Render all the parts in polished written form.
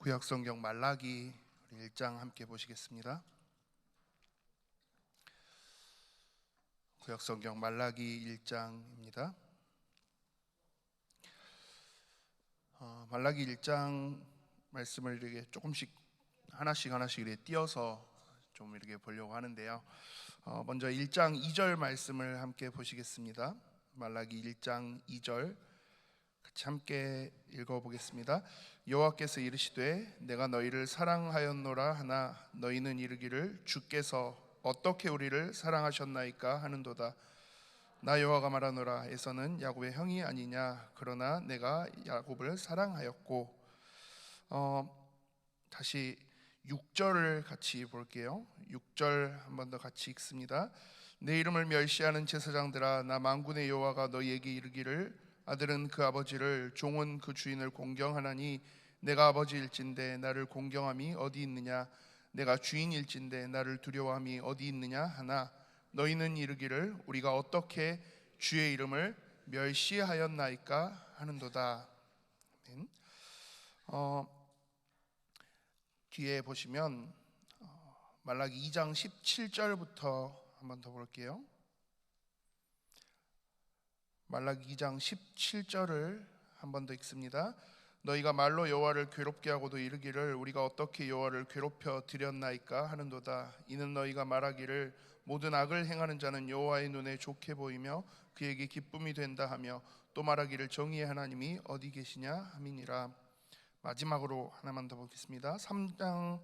구약성경 말라기 1장 함께 보시겠습니다. 구약성경 말라기 1장입니다. 말라기 1장 말씀을 이렇게 조금씩 하나씩 이렇게 띄어서 좀 이렇게 보려고 하는데요. 먼저 1장 2절 말씀을 함께 보시겠습니다. 말라기 1장 2절 같이 함께 읽어보겠습니다. 여호와께서 이르시되 내가 너희를 사랑하였노라 하나 너희는 이르기를 주께서 어떻게 우리를 사랑하셨나이까 하는도다. 나 여호와가 말하노라 에서는 야곱의 형이 아니냐 그러나 내가 야곱을 사랑하였고. 다시 6절을 같이 볼게요. 6절 한 번 더 같이 읽습니다. 내 이름을 멸시하는 제사장들아 나 만군의 여호와가 너희에게 이르기를 아들은 그 아버지를 종은 그 주인을 공경하나니 내가 아버지일진데 나를 공경함이 어디 있느냐 내가 주인일진데 나를 두려워함이 어디 있느냐 하나 너희는 이르기를 우리가 어떻게 주의 이름을 멸시하였나이까 하는도다. 뒤에 보시면 말라기 2장 17절부터 한번 더 볼게요. 말라기 2장 17절을 한 번 더 읽습니다. 너희가 말로 여호와를 괴롭게 하고도 이르기를 우리가 어떻게 여호와를 괴롭혀 드렸나이까 하는도다. 이는 너희가 말하기를 모든 악을 행하는 자는 여호와의 눈에 좋게 보이며 그에게 기쁨이 된다 하며 또 말하기를 정의의 하나님이 어디 계시냐 함이니라. 마지막으로 하나만 더 보겠습니다. 3장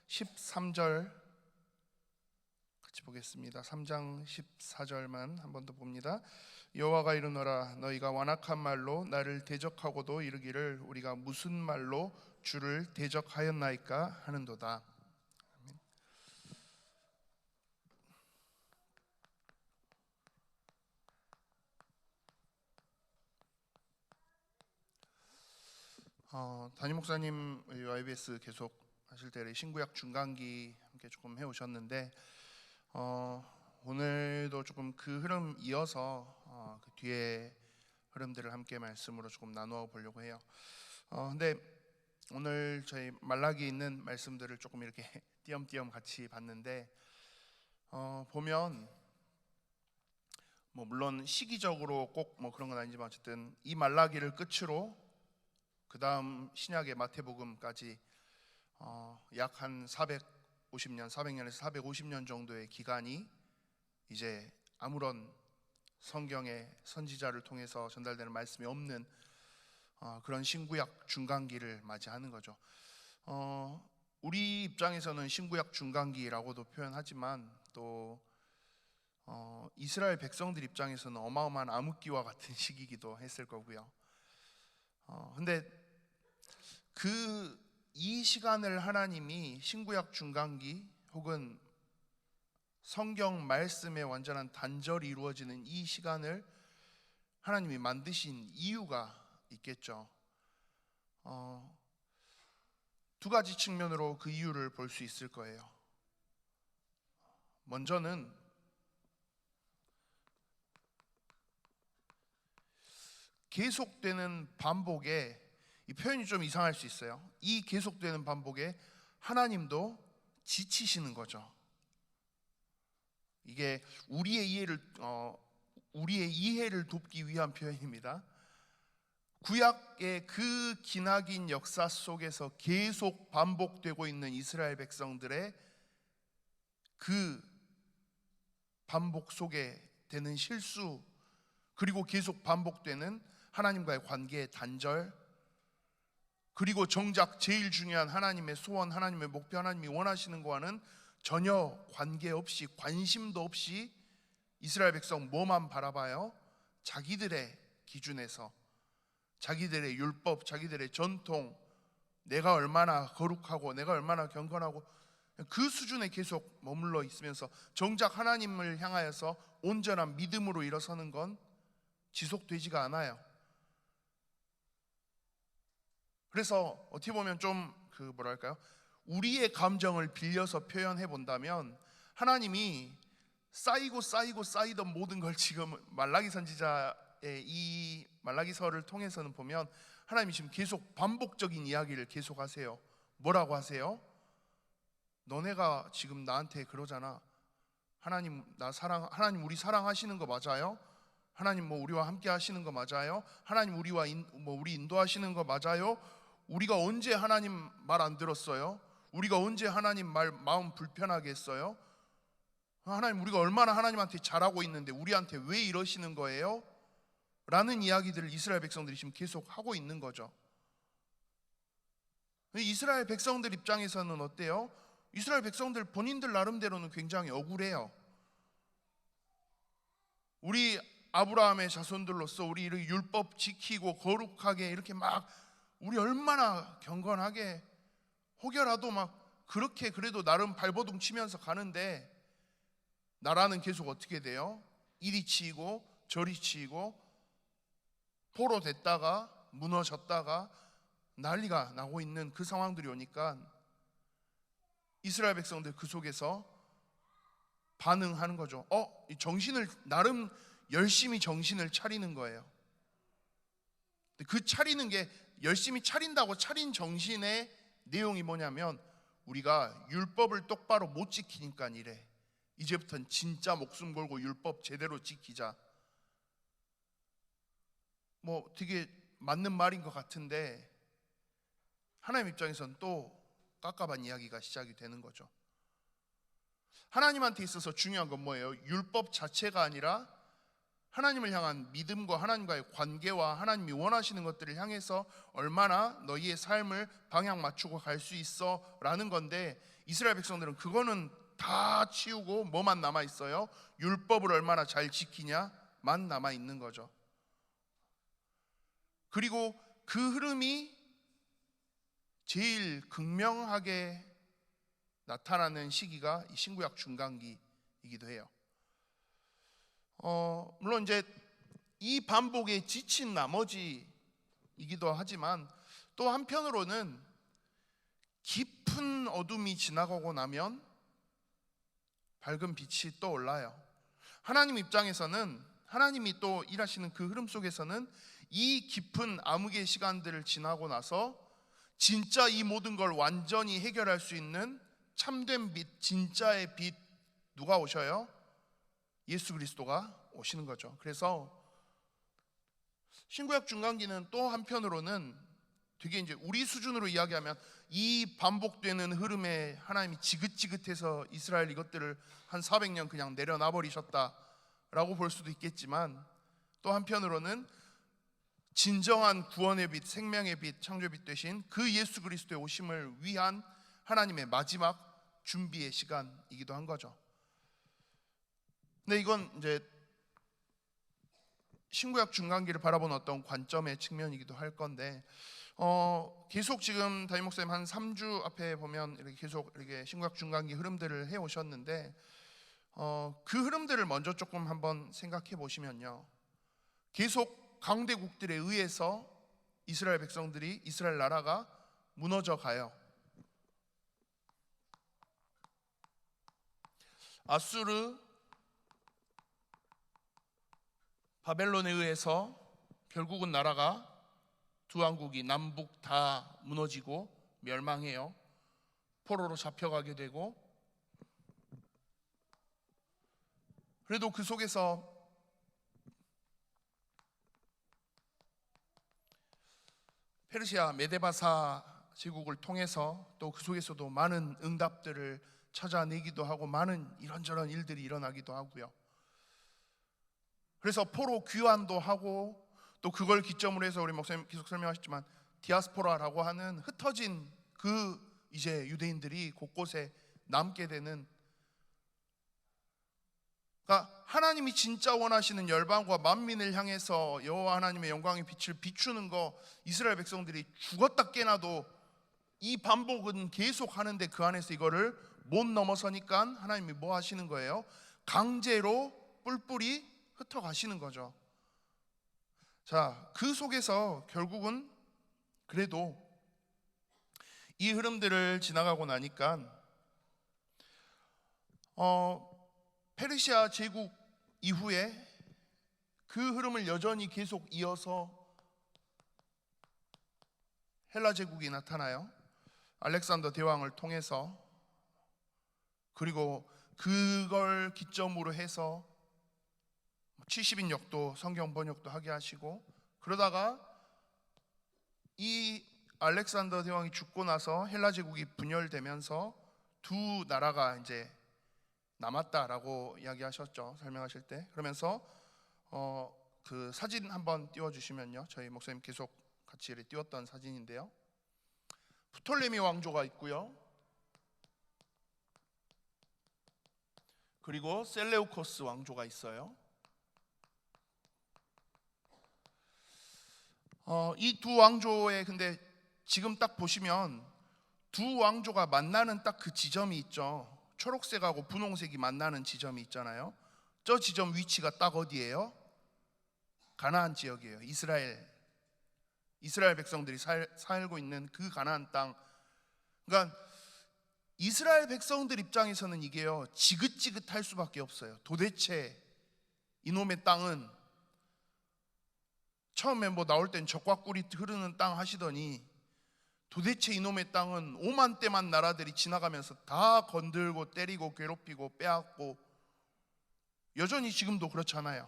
13절 같이 보겠습니다. 3장 14절만 한 번 더 봅니다. 여호와가 이르노라 너희가 완악한 말로 나를 대적하고도 이르기를 우리가 무슨 말로 주를 대적하였나이까 하는도다. 담임 목사님 YBS 계속 하실 때 신구약 중간기 함께 조금 해오셨는데 오늘도 조금 그 흐름 이어서 그 뒤에 흐름들을 함께 말씀으로 조금 나누어 보려고 해요. 근데 오늘 저희 말라기에 있는 말씀들을 조금 이렇게 띄엄띄엄 같이 봤는데 보면 물론 시기적으로 꼭 그런 건 아니지만 어쨌든 이 말라기를 끝으로 그 다음 신약의 마태복음까지 약 한 400년에서 450년 정도의 기간이 이제 아무런 성경의 선지자를 통해서 전달되는 말씀이 없는 그런 신구약 중간기를 맞이하는 거죠. 우리 입장에서는 신구약 중간기라고도 표현하지만 또 이스라엘 백성들 입장에서는 어마어마한 암흑기와 같은 시기이기도 했을 거고요. 근데 이 시간을 하나님이 신구약 중간기 혹은 성경 말씀의 완전한 단절이 이루어지는 이 시간을 하나님이 만드신 이유가 있겠죠. 두 가지 측면으로 그 이유를 볼 수 있을 거예요. 먼저는 계속되는 반복에, 이 표현이 좀 이상할 수 있어요. 이 계속되는 반복에 하나님도 지치시는 거죠. 이게 우리의 이해를 돕기 위한 표현입니다. 구약의 그 기나긴 역사 속에서 계속 반복되고 있는 이스라엘 백성들의 그 반복 속에 되는 실수, 그리고 계속 반복되는 하나님과의 관계의 단절, 그리고 정작 제일 중요한 하나님의 소원, 하나님의 목표, 하나님이 원하시는 거와는 전혀 관계없이, 관심도 없이 이스라엘 백성 뭐만 바라봐요? 자기들의 기준에서, 자기들의 율법, 자기들의 전통, 내가 얼마나 거룩하고 내가 얼마나 경건하고 그 수준에 계속 머물러 있으면서 정작 하나님을 향하여서 온전한 믿음으로 일어서는 건 지속되지가 않아요. 그래서 어떻게 보면 좀 우리의 감정을 빌려서 표현해 본다면 하나님이 쌓이던 모든 걸 지금 말라기 선지자의 이 말라기서를 통해서는 보면 하나님이 지금 계속 반복적인 이야기를 계속하세요. 뭐라고 하세요? 너네가 지금 나한테 그러잖아. 하나님 하나님 우리 사랑하시는 거 맞아요? 하나님 뭐 우리와 함께 하시는 거 맞아요? 하나님 우리 인도하시는 거 맞아요? 우리가 언제 하나님 말 안 들었어요? 우리가 언제 하나님 말 마음 불편하게 했어요? 하나님 우리가 얼마나 하나님한테 잘하고 있는데 우리한테 왜 이러시는 거예요? 라는 이야기들을 이스라엘 백성들이 지금 계속 하고 있는 거죠. 이스라엘 백성들 입장에서는 어때요? 이스라엘 백성들 본인들 나름대로는 굉장히 억울해요. 우리 아브라함의 자손들로서 우리 율법 지키고 거룩하게 이렇게 막 우리 얼마나 경건하게 혹여라도 막 그렇게 그래도 나름 발버둥 치면서 가는데 나라는 계속 어떻게 돼요? 이리 치이고 저리 치이고 포로 됐다가 무너졌다가 난리가 나고 있는 그 상황들이 오니까 이스라엘 백성들 그 속에서 반응하는 거죠. 정신을 나름 열심히 정신을 차리는 거예요. 그 차리는 게 열심히 차린다고 차린 정신의 내용이 뭐냐면 우리가 율법을 똑바로 못 지키니까 이래. 이제부터는 진짜 목숨 걸고 율법 제대로 지키자. 뭐 되게 맞는 말인 것 같은데 하나님 입장에서는 또 깝깝한 이야기가 시작이 되는 거죠. 하나님한테 있어서 중요한 건 뭐예요? 율법 자체가 아니라 하나님을 향한 믿음과 하나님과의 관계와 하나님이 원하시는 것들을 향해서 얼마나 너희의 삶을 방향 맞추고 갈 수 있어 라는 건데 이스라엘 백성들은 그거는 다 치우고 뭐만 남아 있어요? 율법을 얼마나 잘 지키냐만 남아 있는 거죠. 그리고 그 흐름이 제일 극명하게 나타나는 시기가 이 신구약 중간기이기도 해요. 물론 이제 이 반복에 지친 나머지이기도 하지만 또 한편으로는 깊은 어둠이 지나가고 나면 밝은 빛이 떠올라요. 하나님 입장에서는 하나님이 또 일하시는 그 흐름 속에서는 이 깊은 암흑의 시간들을 지나고 나서 진짜 이 모든 걸 완전히 해결할 수 있는 참된 빛, 진짜의 빛 누가 오셔요? 예수 그리스도가 오시는 거죠. 그래서 신구약 중간기는 또 한편으로는 되게 이제 우리 수준으로 이야기하면 이 반복되는 흐름에 하나님이 지긋지긋해서 이스라엘 이것들을 한 400년 그냥 내려놔 버리셨다라고 볼 수도 있겠지만 또 한편으로는 진정한 구원의 빛, 생명의 빛, 창조의 빛 되신 그 예수 그리스도의 오심을 위한 하나님의 마지막 준비의 시간이기도 한 거죠. 근데 이건 이제 신구약 중간기를 바라보는 어떤 관점의 측면이기도 할 건데 계속 지금 담임 목사님 한 3주 앞에 보면 이렇게 계속 이렇게 신구약 중간기 흐름들을 해 오셨는데 그 흐름들을 먼저 조금 한번 생각해 보시면요. 계속 강대국들에 의해서 이스라엘 백성들이 이스라엘 나라가 무너져 가요. 아수르, 바벨론에 의해서 결국은 나라가 두 왕국이 남북 다 무너지고 멸망해요. 포로로 잡혀가게 되고 그래도 그 속에서 페르시아 메데바사 제국을 통해서 또 그 속에서도 많은 응답들을 찾아내기도 하고 많은 이런저런 일들이 일어나기도 하고요. 그래서 포로 귀환도 하고 또 그걸 기점으로 해서 우리 목사님 계속 설명하셨지만 디아스포라라고 하는 흩어진 그 이제 유대인들이 곳곳에 남게 되는, 그러니까 하나님이 진짜 원하시는 열방과 만민을 향해서 여호와 하나님의 영광의 빛을 비추는 거 이스라엘 백성들이 죽었다 깨나도 이 반복은 계속 하는데 그 안에서 이거를 못 넘어서니까 하나님이 뭐 하시는 거예요? 강제로 뿔뿔이 흩어가시는 거죠. 자, 그 속에서 결국은 그래도 이 흐름들을 지나가고 나니까 페르시아 제국 이후에 그 흐름을 여전히 계속 이어서 헬라 제국이 나타나요. 알렉산더 대왕을 통해서, 그리고 그걸 기점으로 해서 70인역도 성경 번역도 하게 하시고, 그러다가 이 알렉산더 대왕이 죽고 나서 헬라 제국이 분열되면서 두 나라가 이제 남았다라고 이야기하셨죠, 설명하실 때. 그러면서 그 사진 한번 띄워주시면요, 저희 목사님 계속 같이 띄웠던 사진인데요, 프톨레미 왕조가 있고요, 그리고 셀레우코스 왕조가 있어요. 이 두 왕조의, 근데 지금 딱 보시면 두 왕조가 만나는 딱 그 지점이 있죠. 초록색하고 분홍색이 만나는 지점이 있잖아요. 저 지점 위치가 딱 어디예요? 가나안 지역이에요. 이스라엘 백성들이 살고 있는 그 가나안 땅. 그러니까 이스라엘 백성들 입장에서는 이게요, 지긋지긋할 수밖에 없어요. 도대체 이놈의 땅은, 처음에 뭐 나올 땐 적과 꿀이 흐르는 땅 하시더니 도대체 이놈의 땅은 오만 때만 나라들이 지나가면서 다 건들고 때리고 괴롭히고 빼앗고, 여전히 지금도 그렇잖아요.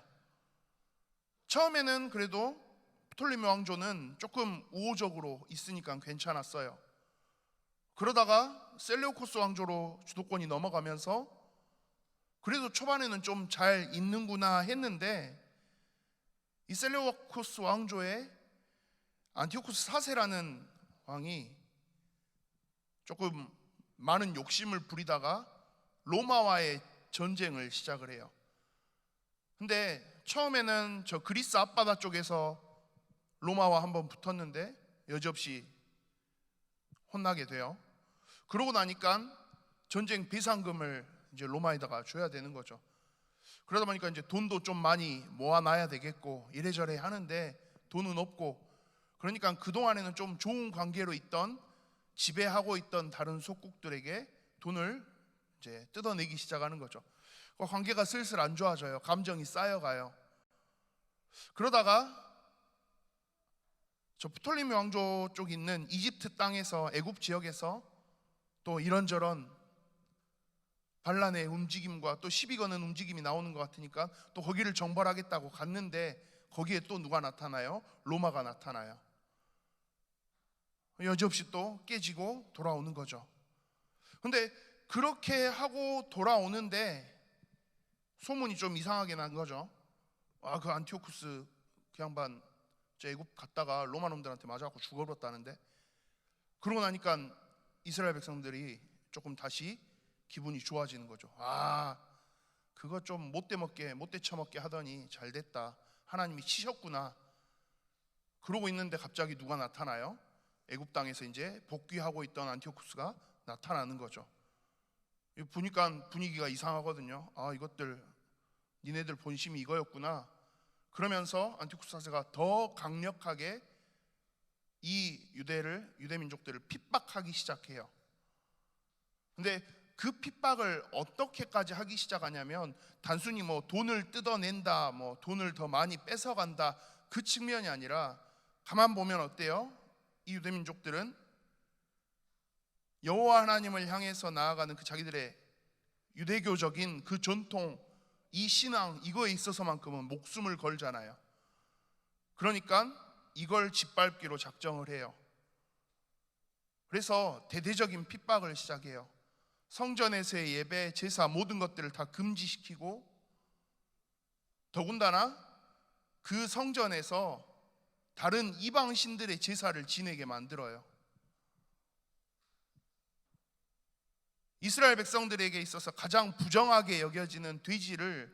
처음에는 그래도 프톨레미 왕조는 조금 우호적으로 있으니까 괜찮았어요. 그러다가 셀레우코스 왕조로 주도권이 넘어가면서 그래도 초반에는 좀 잘 있는구나 했는데, 이 셀레우코스 왕조의 안티오쿠스 4세라는 왕이 조금 많은 욕심을 부리다가 로마와의 전쟁을 시작을 해요. 근데 처음에는 저 그리스 앞바다 쪽에서 로마와 한번 붙었는데 여지없이 혼나게 돼요. 그러고 나니까 전쟁 배상금을 이제 로마에다가 줘야 되는 거죠. 그러다 보니까 이제 돈도 좀 많이 모아놔야 되겠고 이래저래 하는데 돈은 없고, 그러니까 그동안에는 좀 좋은 관계로 있던, 지배하고 있던 다른 속국들에게 돈을 이제 뜯어내기 시작하는 거죠. 그 관계가 슬슬 안 좋아져요. 감정이 쌓여가요. 그러다가 저 프톨레미 왕조 쪽 있는 이집트 땅에서, 애굽 지역에서 또 이런저런 반란의 움직임과 또 시비 거는 움직임이 나오는 것 같으니까 또 거기를 정벌하겠다고 갔는데, 거기에 또 누가 나타나요? 로마가 나타나요. 여지없이 또 깨지고 돌아오는 거죠. 근데 그렇게 하고 돌아오는데 소문이 좀 이상하게 난 거죠. 그 안티오쿠스 그 양반 저 애굽 갔다가 로마 놈들한테 맞아갖고 죽어버렸다는데. 그러고 나니까 이스라엘 백성들이 조금 다시 기분이 좋아지는 거죠. 그거 좀 못돼 처먹게 하더니 잘 됐다, 하나님이 치셨구나. 그러고 있는데 갑자기 누가 나타나요? 애굽 땅에서 이제 복귀하고 있던 안티오쿠스가 나타나는 거죠. 보니까 분위기가 이상하거든요. 이것들 니네들 본심이 이거였구나. 그러면서 안티오쿠스 4세가 더 강력하게 이 유대 민족들을 핍박하기 시작해요. 근데 그 핍박을 어떻게까지 하기 시작하냐면, 단순히 뭐 돈을 뜯어낸다, 뭐 돈을 더 많이 뺏어간다, 그 측면이 아니라, 가만 보면 어때요? 이 유대 민족들은 여호와 하나님을 향해서 나아가는 그 자기들의 유대교적인 그 전통, 이 신앙, 이거에 있어서만큼은 목숨을 걸잖아요. 그러니까 이걸 짓밟기로 작정을 해요. 그래서 대대적인 핍박을 시작해요. 성전에서의 예배, 제사, 모든 것들을 다 금지시키고, 더군다나 그 성전에서 다른 이방 신들의 제사를 지내게 만들어요. 이스라엘 백성들에게 있어서 가장 부정하게 여겨지는 돼지를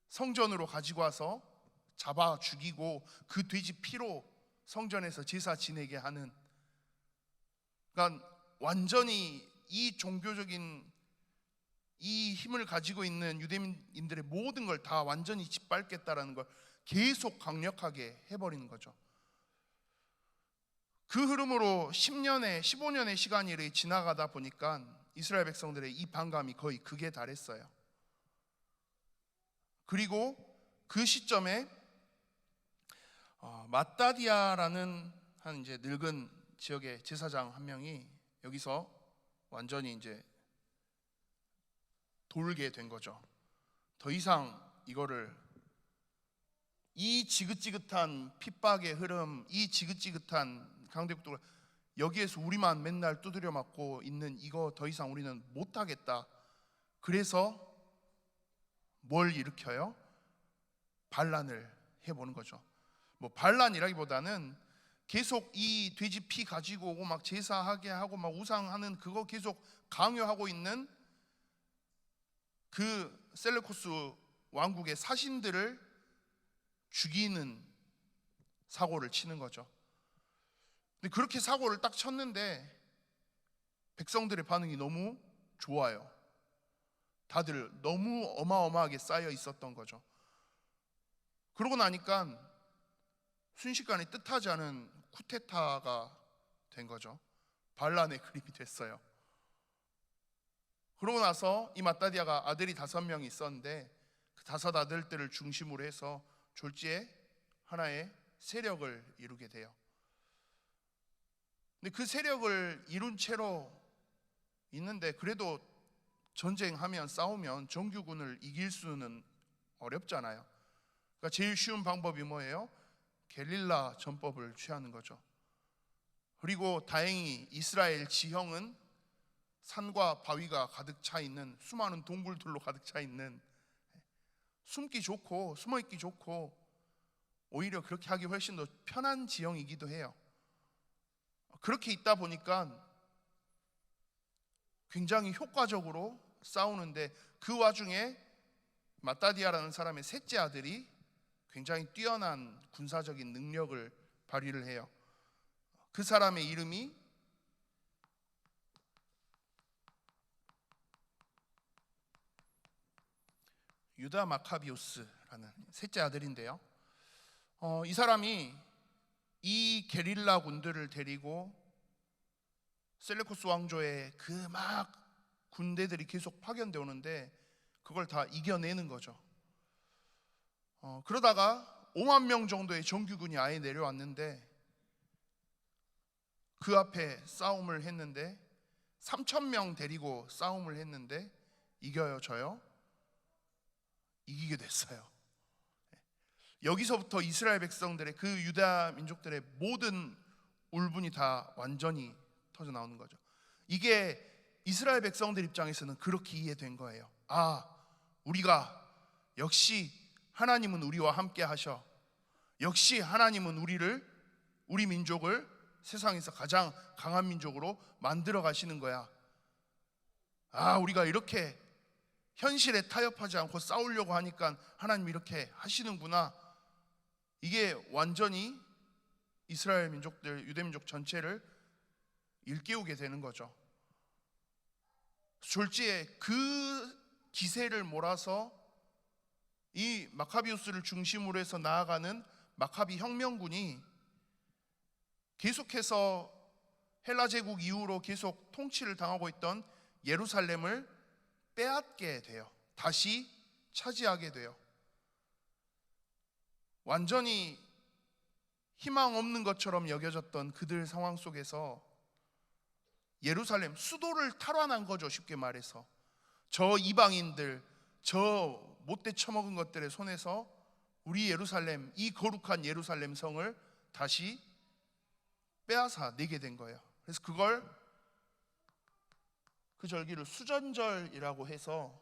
성전으로 가지고 와서 잡아 죽이고 그 돼지 피로 성전에서 제사 지내게 하는, 그러니까 완전히 이 종교적인 이 힘을 가지고 있는 유대인들의 모든 걸 다 완전히 짓밟겠다라는 걸 계속 강력하게 해버리는 거죠. 그 흐름으로 10년에 15년의 시간이 지나가다 보니까 이스라엘 백성들의 이 반감이 거의 극에 달했어요. 그리고 그 시점에 마따디아라는 한 이제 늙은 지역의 제사장 한 명이 여기서 완전히 이제 돌게 된 거죠. 더 이상 이거를, 이 지긋지긋한 핍박의 흐름, 이 지긋지긋한 강대국도 여기에서 우리만 맨날 두드려 맞고 있는 이거 더 이상 우리는 못하겠다. 그래서 뭘 일으켜요? 반란을 해보는 거죠. 뭐 반란이라기보다는 계속 이 돼지 피 가지고 오고 막 제사하게 하고 막 우상하는 그거 계속 강요하고 있는 그 셀레코스 왕국의 사신들을 죽이는 사고를 치는 거죠. 근데 그렇게 사고를 딱 쳤는데 백성들의 반응이 너무 좋아요. 다들 너무 어마어마하게 쌓여 있었던 거죠. 그러고 나니까 순식간에 뜻하지 않은 쿠데타가 된 거죠. 반란의 그림이 됐어요. 그러고 나서 이 마따디아가 아들이 5명이 있었는데 그 5 아들들을 중심으로 해서 졸지에 하나의 세력을 이루게 돼요. 근데 그 세력을 이룬 채로 있는데 그래도 전쟁하면 싸우면 정규군을 이길 수는 어렵잖아요. 그러니까 제일 쉬운 방법이 뭐예요? 게릴라 전법을 취하는 거죠. 그리고 다행히 이스라엘 지형은 산과 바위가 가득 차 있는, 수많은 동굴들로 가득 차 있는, 숨기 좋고 숨어있기 좋고 오히려 그렇게 하기 훨씬 더 편한 지형이기도 해요. 그렇게 있다 보니까 굉장히 효과적으로 싸우는데 그 와중에 마따디아라는 사람의 셋째 아들이 굉장히 뛰어난 군사적인 능력을 발휘를 해요. 그 사람의 이름이 유다 마카비오스라는 셋째 아들인데요. 이 사람이 이 게릴라 군들을 데리고 셀레코스 왕조의 그 막 군대들이 계속 파견돼 오는데 그걸 다 이겨내는 거죠. 그러다가 5만 명 정도의 정규군이 아예 내려왔는데 그 앞에 싸움을 했는데 3천 명 데리고 싸움을 했는데 이겨요, 져요? 이기게 됐어요. 여기서부터 이스라엘 백성들의, 그 유다 민족들의 모든 울분이 다 완전히 터져 나오는 거죠. 이게 이스라엘 백성들 입장에서는 그렇게 이해된 거예요. 아, 우리가 역시 하나님은 우리와 함께 하셔. 역시 하나님은 우리 민족을 세상에서 가장 강한 민족으로 만들어 가시는 거야. 아, 우리가 이렇게 현실에 타협하지 않고 싸우려고 하니까 하나님이 이렇게 하시는구나. 이게 완전히 이스라엘 민족들, 유대 민족 전체를 일깨우게 되는 거죠. 졸지에 그 기세를 몰아서 이 마카비우스를 중심으로 해서 나아가는 마카비 혁명군이 계속해서 헬라 제국 이후로 계속 통치를 당하고 있던 예루살렘을 빼앗게 돼요. 다시 차지하게 돼요. 완전히 희망 없는 것처럼 여겨졌던 그들 상황 속에서 예루살렘, 수도를 탈환한 거죠. 쉽게 말해서 저 이방인들, 저 못돼 처먹은 것들의 손에서 우리 예루살렘, 이 거룩한 예루살렘 성을 다시 빼앗아 내게 된 거예요. 그래서 그 절기를 수전절이라고 해서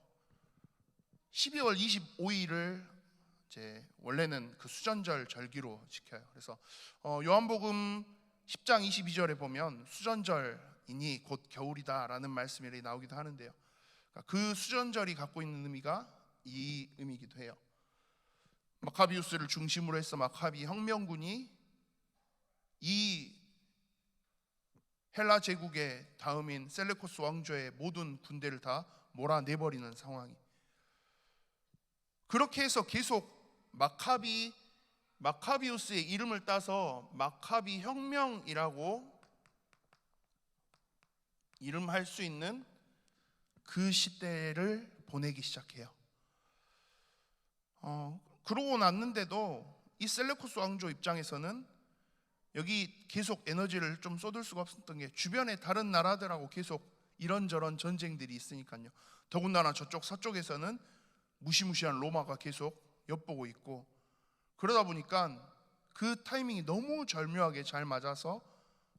12월 25일을 이제 원래는 그 수전절 절기로 지켜요. 그래서 요한복음 10장 22절에 보면 수전절이니 곧 겨울이다라는 말씀이 나오기도 하는데요. 그 수전절이 갖고 있는 의미가 이 의미이기도 해요. 마카비우스를 중심으로 해서 마카비 혁명군이 이 헬라 제국의 다음인 셀레코스 왕조의 모든 군대를 다 몰아내버리는 상황이. 그렇게 해서 계속 마카비우스의 이름을 따서 마카비 혁명이라고 이름할 수 있는 그 시대를 보내기 시작해요. 그러고 났는데도 이 셀레코스 왕조 입장에서는 여기 계속 에너지를 좀 쏟을 수가 없었던 게 주변에 다른 나라들하고 계속 이런저런 전쟁들이 있으니까요. 더군다나 저쪽 서쪽에서는 무시무시한 로마가 계속 엿보고 있고, 그러다 보니까 그 타이밍이 너무 절묘하게 잘 맞아서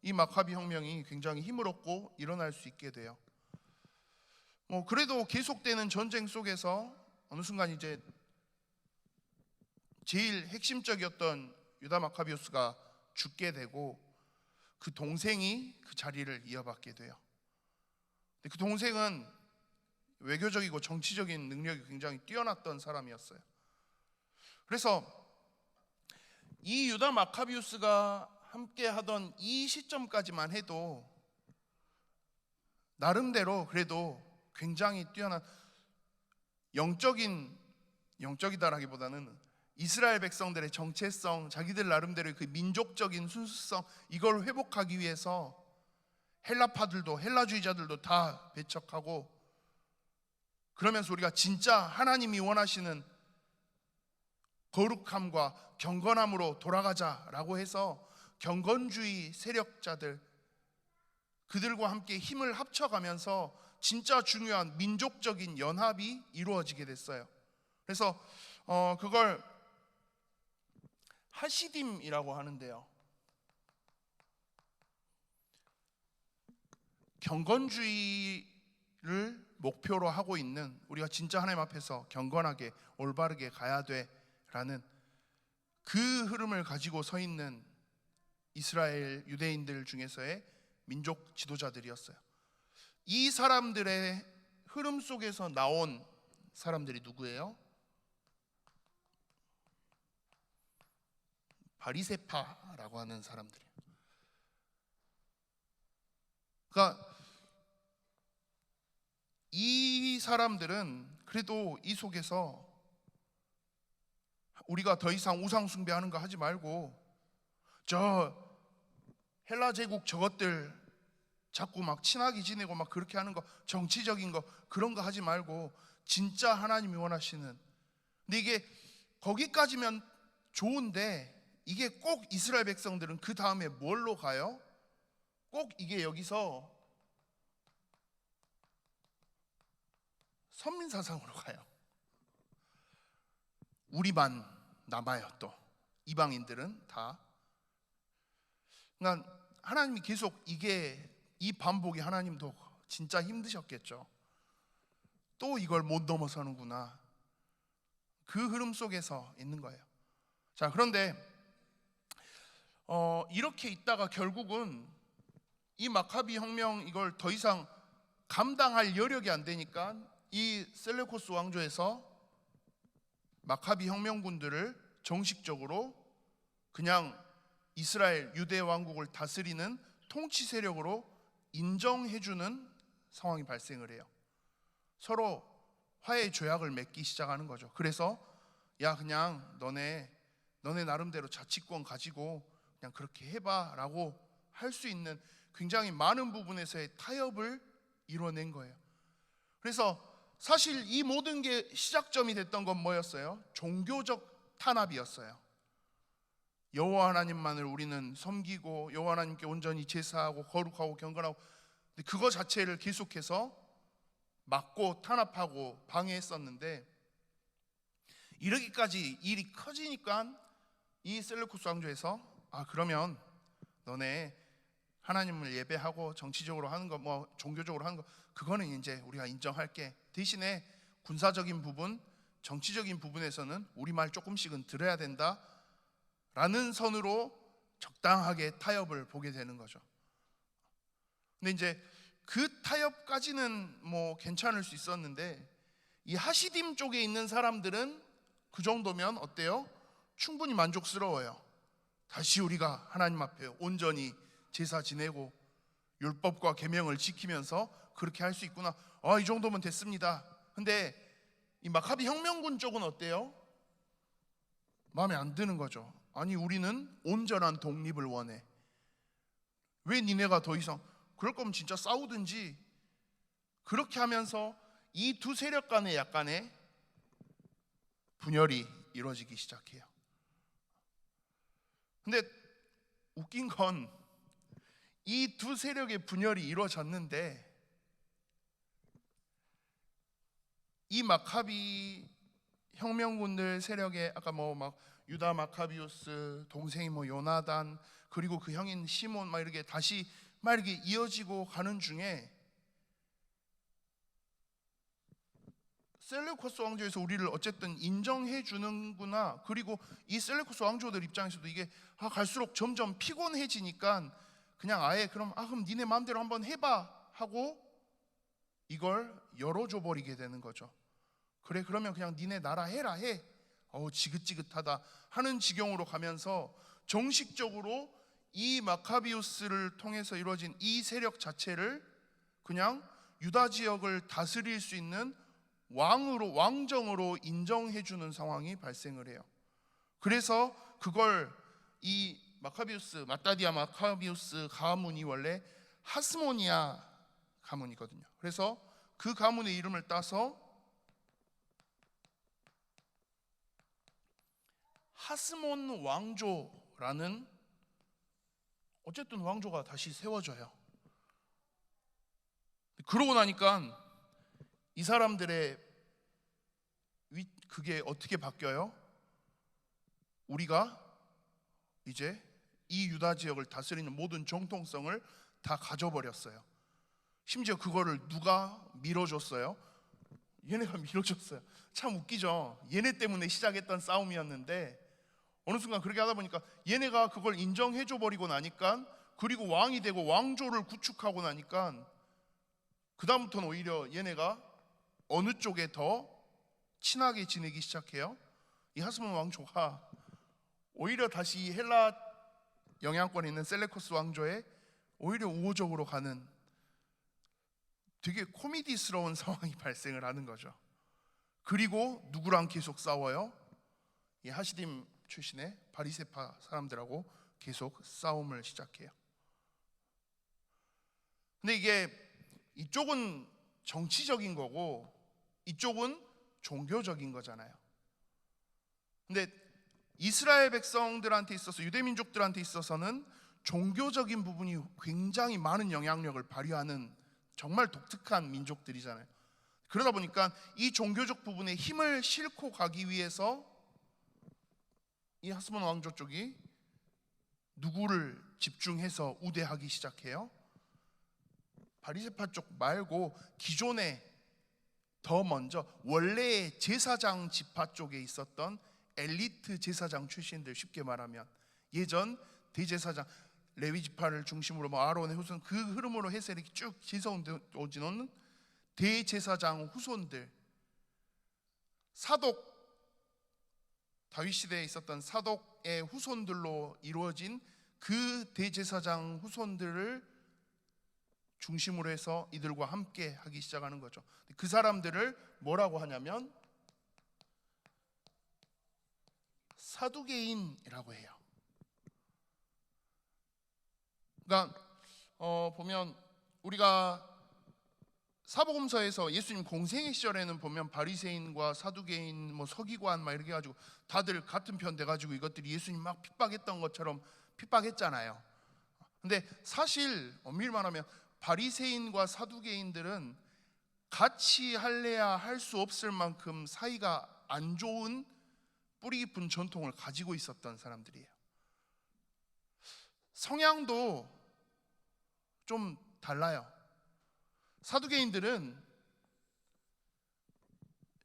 이 마카비 혁명이 굉장히 힘을 얻고 일어날 수 있게 돼요. 그래도 계속되는 전쟁 속에서 어느 순간 이제 제일 핵심적이었던 유다 마카비오스가 죽게 되고 그 동생이 그 자리를 이어받게 돼요. 근데 그 동생은 외교적이고 정치적인 능력이 굉장히 뛰어났던 사람이었어요. 그래서 이 유다 마카비우스가 함께 하던 이 시점까지만 해도 나름대로 그래도 굉장히 뛰어난 영적이다라기보다는 이스라엘 백성들의 정체성, 자기들 나름대로의 그 민족적인 순수성, 이걸 회복하기 위해서 헬라파들도, 헬라주의자들도 다 배척하고, 그러면서 우리가 진짜 하나님이 원하시는 거룩함과 경건함으로 돌아가자라고 해서 경건주의 세력자들, 그들과 함께 힘을 합쳐가면서 진짜 중요한 민족적인 연합이 이루어지게 됐어요. 그래서 그걸 하시딤이라고 하는데요, 경건주의를 목표로 하고 있는, 우리가 진짜 하나님 앞에서 경건하게 올바르게 가야 돼라는 그 흐름을 가지고 서 있는 이스라엘 유대인들 중에서의 민족 지도자들이었어요. 이 사람들의 흐름 속에서 나온 사람들이 누구예요? 바리새파라고 하는 사람들이에요. 그러니까 이 사람들은 그래도 이 속에서 우리가 더 이상 우상 숭배하는 거 하지 말고, 저 헬라 제국 저것들 자꾸 막 친하게 지내고 막 그렇게 하는 거, 정치적인 거 그런 거 하지 말고 진짜 하나님이 원하시는, 근데 이게 거기까지면 좋은데 이게 꼭 이스라엘 백성들은 그 다음에 뭘로 가요? 꼭 이게 여기서 선민사상으로 가요. 우리만 남아요. 또 이방인들은 다. 그러니까 하나님이 계속 이 반복이, 하나님도 진짜 힘드셨겠죠. 또 이걸 못 넘어서는구나, 그 흐름 속에서 있는 거예요. 자, 그런데 이렇게 있다가 결국은 이 마카비 혁명, 이걸 더 이상 감당할 여력이 안 되니까 이 셀레코스 왕조에서 마카비 혁명군들을 정식적으로 그냥 이스라엘 유대 왕국을 다스리는 통치 세력으로 인정해주는 상황이 발생을 해요. 서로 화해 조약을 맺기 시작하는 거죠. 그래서 야, 그냥 너네 나름대로 자치권 가지고 그냥 그렇게 해봐 라고 할 수 있는 굉장히 많은 부분에서의 타협을 이뤄낸 거예요. 그래서 사실 이 모든 게 시작점이 됐던 건 뭐였어요? 종교적 탄압이었어요. 여호와 하나님만을 우리는 섬기고 여호와 하나님께 온전히 제사하고 거룩하고 경건하고, 근데 그거 자체를 계속해서 막고 탄압하고 방해했었는데, 이러기까지 일이 커지니까 이 셀레쿠스 왕조에서 그러면 너네 하나님을 예배하고 정치적으로 하는 거, 뭐 종교적으로 하는 거, 그거는 이제 우리가 인정할게. 대신에 군사적인 부분, 정치적인 부분에서는 우리 말 조금씩은 들어야 된다 라는 선으로 적당하게 타협을 보게 되는 거죠. 근데 이제 그 타협까지는 뭐 괜찮을 수 있었는데, 이 하시딤 쪽에 있는 사람들은 그 정도면 어때요? 충분히 만족스러워요. 다시 우리가 하나님 앞에 온전히 제사 지내고 율법과 계명을 지키면서 그렇게 할 수 있구나, 이 정도면 됐습니다. 근데 이 마카비 혁명군 쪽은 어때요? 마음에 안 드는 거죠. 아니, 우리는 온전한 독립을 원해. 왜 니네가 더 이상, 그럴 거면 진짜 싸우든지. 그렇게 하면서 이 두 세력 간의 약간의 분열이 이루어지기 시작해요. 근데 웃긴 건 이 두 세력의 분열이 이루어졌는데 이 마카비 혁명군들 세력의 아까 뭐 막 유다 마카비우스 동생이 뭐 요나단 그리고 그 형인 시몬 막 이렇게 다시 막 이렇게 이어지고 가는 중에 셀레우코스 왕조에서 우리를 어쨌든 인정해 주는구나. 그리고 이 셀레우코스 왕조들 입장에서도 이게 갈수록 점점 피곤해지니까 그냥 아예 그럼 니네 마음대로 한번 해봐 하고 이걸 열어줘 버리게 되는 거죠. 그래 그러면 그냥 니네 나라 해라 해. 지긋지긋하다 하는 지경으로 가면서 정식적으로 이 마카비우스를 통해서 이루어진 이 세력 자체를 그냥 유다 지역을 다스릴 수 있는 왕정으로 인정해 주는 상황이 발생을 해요. 그래서 그걸 이 마따디아 마카비우스 가문이 원래 하스모니아 가문이거든요. 그래서 그 가문의 이름을 따서 하스몬 왕조라는 어쨌든 왕조가 다시 세워져요. 그러고 나니까 이 사람들의 그게 어떻게 바뀌어요? 우리가 이제 이 유다 지역을 다스리는 모든 정통성을 다 가져버렸어요. 심지어 그거를 누가 밀어줬어요? 얘네가 밀어줬어요. 참 웃기죠. 얘네 때문에 시작했던 싸움이었는데 어느 순간 그렇게 하다 보니까 얘네가 그걸 인정해줘 버리고 나니까 그리고 왕이 되고 왕조를 구축하고 나니까 그 다음부터는 오히려 얘네가 어느 쪽에 더 친하게 지내기 시작해요? 이 하스몬 왕조가 오히려 다시 헬라 영향권에 있는 셀레코스 왕조에 오히려 우호적으로 가는 되게 코미디스러운 상황이 발생을 하는 거죠. 그리고 누구랑 계속 싸워요? 이 하시딤 출신의 바리새파 사람들하고 계속 싸움을 시작해요. 근데 이게 이쪽은 정치적인 거고 이쪽은 종교적인 거잖아요. 근데 이스라엘 백성들한테 있어서 유대민족들한테 있어서는 종교적인 부분이 굉장히 많은 영향력을 발휘하는 정말 독특한 민족들이잖아요. 그러다 보니까 이 종교적 부분에 힘을 싣고 가기 위해서 이 하스몬 왕조 쪽이 누구를 집중해서 우대하기 시작해요? 바리새파 쪽 말고 기존에 더 먼저 원래의 제사장 지파 쪽에 있었던 엘리트 제사장 출신들, 쉽게 말하면 예전 대제사장 레위 지파를 중심으로 아론의 후손 그 흐름으로 해서 이렇게 쭉 지어오는 대제사장 후손들, 사독, 다윗 시대에 있었던 사독의 후손들로 이루어진 그 대제사장 후손들을 중심으로 해서 이들과 함께 하기 시작하는 거죠. 그 사람들을 뭐라고 하냐면 사두개인이라고 해요. 그러니까 보면 우리가 사복음서에서 예수님 공생의 시절에는 보면 바리새인과 사두개인, 서기관 막 이렇게 해가지고 다들 같은 편 돼가지고 이것들이 예수님 막 핍박했던 것처럼 핍박했잖아요. 근데 사실 엄밀히 말하면 바리새인과 사두개인들은 같이 할래야 할 수 없을 만큼 사이가 안 좋은 뿌리 깊은 전통을 가지고 있었던 사람들이에요. 성향도 좀 달라요. 사두개인들은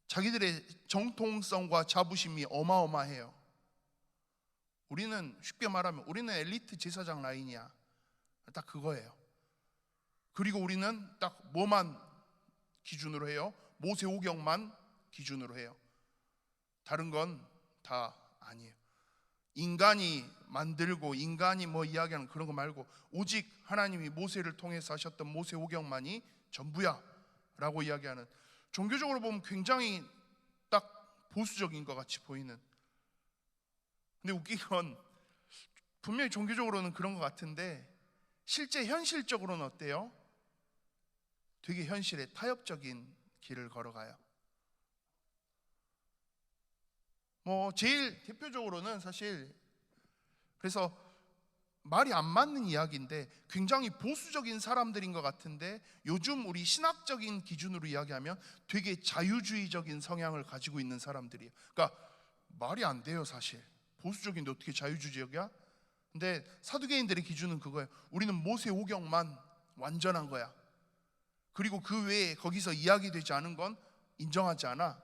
자기들의 정통성과 자부심이 어마어마해요. 우리는 쉽게 말하면 우리는 엘리트 제사장 라인이야. 딱 그거예요. 그리고 우리는 딱 뭐만 기준으로 해요? 모세오경만 기준으로 해요. 다른 건 다 아니에요. 인간이 만들고 인간이 이야기하는 그런 거 말고 오직 하나님이 모세를 통해서 하셨던 모세오경만이 전부야 라고 이야기하는, 종교적으로 보면 굉장히 딱 보수적인 것 같이 보이는. 근데 웃긴 건 분명히 종교적으로는 그런 것 같은데 실제 현실적으로는 어때요? 되게 현실에 타협적인 길을 걸어가요. 제일 대표적으로는 사실 그래서 말이 안 맞는 이야기인데 굉장히 보수적인 사람들인 것 같은데 요즘 우리 신학적인 기준으로 이야기하면 되게 자유주의적인 성향을 가지고 있는 사람들이에요. 그러니까 말이 안 돼요. 사실 보수적인데 어떻게 자유주의적이야? 근데 사두개인들의 기준은 그거예요. 우리는 모세오경만 완전한 거야. 그리고 그 외에 거기서 이야기되지 않은 건 인정하지 않아.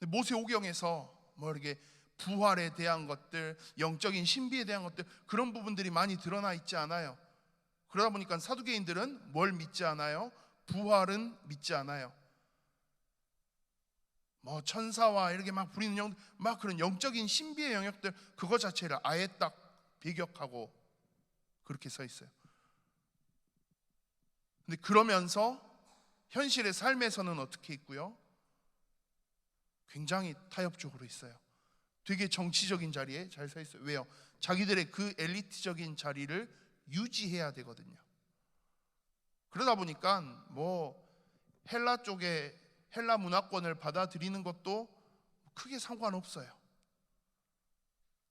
모세오경에서 뭐 이렇게 부활에 대한 것들, 영적인 신비에 대한 것들, 그런 부분들이 많이 드러나 있지 않아요. 그러다 보니까 사두개인들은 뭘 믿지 않아요? 부활은 믿지 않아요. 뭐 천사와 이렇게 막 부리는 막 그런 영적인 신비의 영역들, 그거 자체를 아예 딱 배격하고 그렇게 서 있어요. 근데 그러면서 현실의 삶에서는 어떻게 있고요? 굉장히 타협적으로 있어요. 되게 정치적인 자리에 잘 서 있어요. 왜요? 자기들의 그 엘리트적인 자리를 유지해야 되거든요. 그러다 보니까 뭐 헬라 쪽에 헬라 문화권을 받아들이는 것도 크게 상관없어요.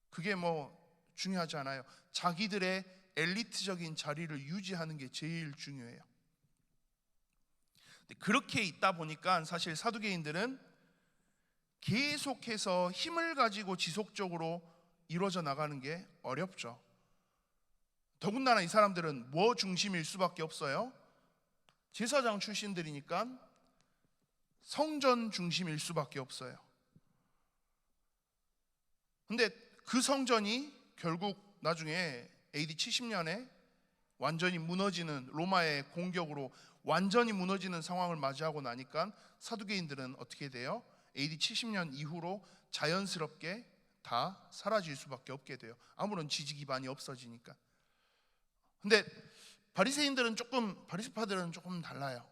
그게 뭐 중요하지 않아요. 자기들의 엘리트적인 자리를 유지하는 게 제일 중요해요. 그렇게 있다 보니까 사실 사두개인들은 계속해서 힘을 가지고 지속적으로 이루어져 나가는 게 어렵죠. 더군다나 이 사람들은 뭐 중심일 수밖에 없어요? 제사장 출신들이니까 성전 중심일 수밖에 없어요. 근데 그 성전이 결국 나중에 AD 70년에 완전히 무너지는, 로마의 공격으로 완전히 무너지는 상황을 맞이하고 나니까 사두개인들은 어떻게 돼요? AD 70년 이후로 자연스럽게 다 사라질 수밖에 없게 돼요. 아무런 지지 기반이 없어지니까. 근데 바리새파들은 조금 달라요.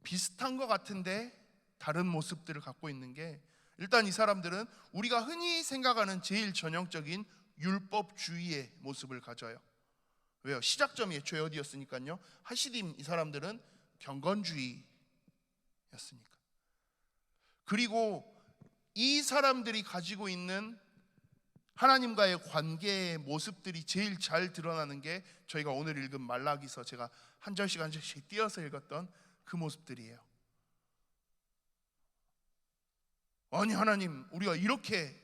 비슷한 것 같은데 다른 모습들을 갖고 있는 게, 일단 이 사람들은 우리가 흔히 생각하는 제일 전형적인 율법주의의 모습을 가져요. 왜요? 시작점이 애초에 어디였으니까요? 하시딤, 이 사람들은 경건주의였으니까. 그리고 이 사람들이 가지고 있는 하나님과의 관계의 모습들이 제일 잘 드러나는 게 저희가 오늘 읽은 말라기서, 제가 한 절씩 한 절씩 띄어서 읽었던 그 모습들이에요. 아니 하나님, 우리가 이렇게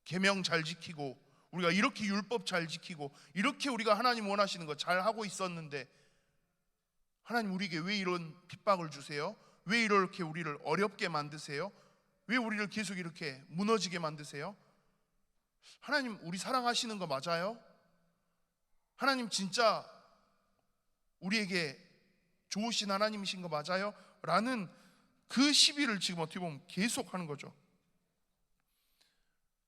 계명 잘 지키고, 우리가 이렇게 율법 잘 지키고, 이렇게 우리가 하나님 원하시는 거 잘 하고 있었는데 하나님 우리에게 왜 이런 핍박을 주세요? 왜 이렇게 우리를 어렵게 만드세요? 왜 우리를 계속 이렇게 무너지게 만드세요? 하나님 우리 사랑하시는 거 맞아요? 하나님 진짜 우리에게 좋으신 하나님이신 거 맞아요? 라는 그 시비를 지금 어떻게 보면 계속 하는 거죠.